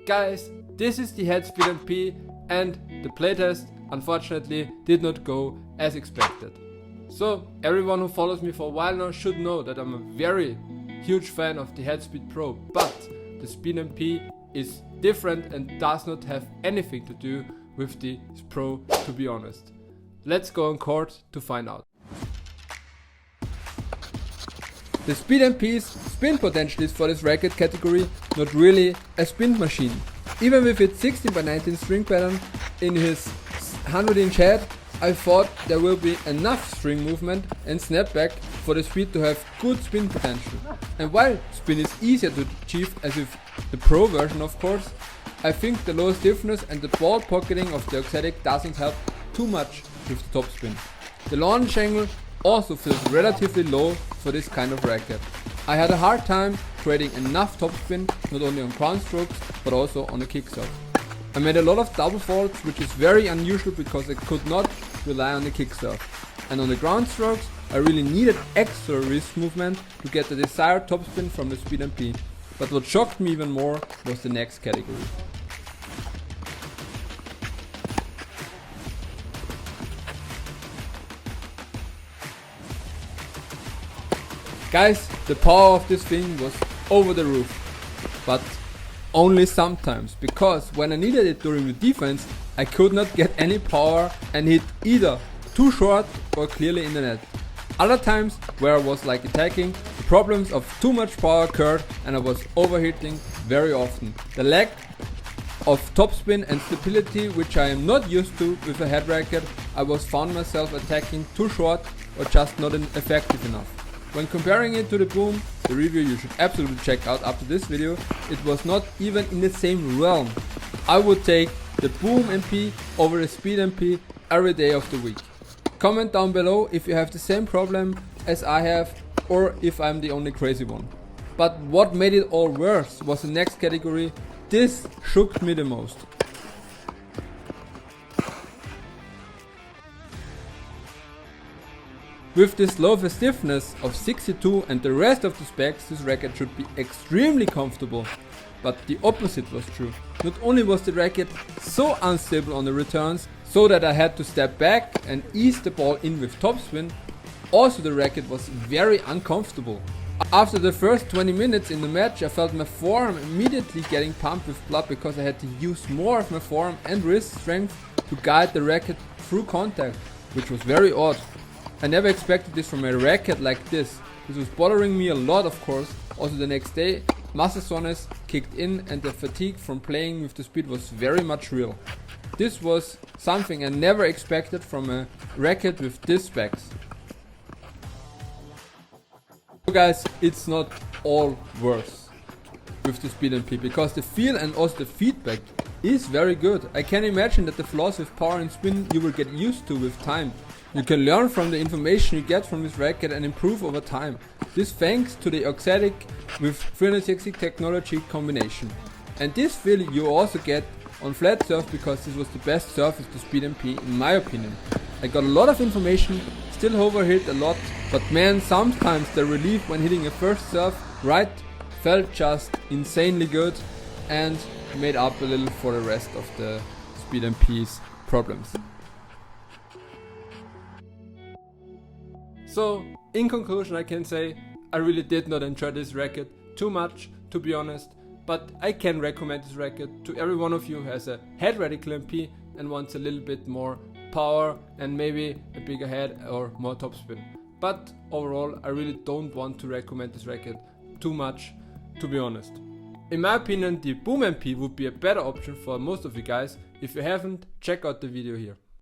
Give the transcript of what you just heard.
Guys, this is the head speed MP, and the playtest unfortunately did not go as expected. So everyone who follows me for a while now should know that I'm a very huge fan of the head speed pro, but the speed MP is different and does not have anything to do with the pro, to be honest. Let's go on court to find out. The speed MP's spin potential is for this racket category not really a spin machine. Even with its 16x19 string pattern in his 100-inch head, I thought there will be enough string movement and snapback for the speed to have good spin potential. And while spin is easier to achieve as with the pro version of course, I think the low stiffness and the ball pocketing of the Auxilic doesn't help too much with the top spin. The launch angle also feels relatively low for this kind of racket. I had a hard time creating enough topspin, not only on ground strokes but also on the kick serve. I made a lot of double faults, which is very unusual because I could not rely on the kick serve. And on the ground strokes I really needed extra wrist movement to get the desired topspin from the speed MP. But what shocked me even more was the next category. Guys, the power of this thing was over the roof, but only sometimes, because when I needed it during the defense, I could not get any power and hit either too short or clearly in the net. Other times where I was like attacking, the problems of too much power occurred and I was overhitting very often. The lack of topspin and stability, which I am not used to with a head racket, I was found myself attacking too short or just not effective enough. When comparing it to the boom, the review you should absolutely check out after this video, it was not even in the same realm. I would take the boom MP over the speed MP every day of the week. Comment down below if you have the same problem as I have or if I'm the only crazy one. But what made it all worse was the next category. This shook me the most. With this low stiffness of 62 and the rest of the specs, this racket should be extremely comfortable. But the opposite was true. Not only was the racket so unstable on the returns, so that I had to step back and ease the ball in with topspin, also the racket was very uncomfortable. After the first 20 minutes in the match, I felt my forearm immediately getting pumped with blood because I had to use more of my forearm and wrist strength to guide the racket through contact, which was very odd. I never expected this from a racket like this. This was bothering me a lot, of course. Also the next day, muscle soreness kicked in and the fatigue from playing with the speed was very much real. This was something I never expected from a racket with this specs. So guys, it's not all worse with the speed MP because the feel and also the feedback is very good. I can imagine that the flaws with power and spin you will get used to with time. You can learn from the information you get from this racket and improve over time. This thanks to the Auxilic with 360 technology combination. And this feel you also get on flat surf because this was the best surface to speed MP in my opinion. I got a lot of information, still overhit a lot, but man, sometimes the relief when hitting a first surf right felt just insanely good and made up a little for the rest of the speed MP's problems. So, in conclusion I can say I really did not enjoy this racket too much, to be honest, but I can recommend this racket to every one of you who has a head radical MP and wants a little bit more power and maybe a bigger head or more topspin. But overall I really don't want to recommend this racket too much, to be honest. In my opinion the boom MP would be a better option for most of you guys. If you haven't, check out the video here.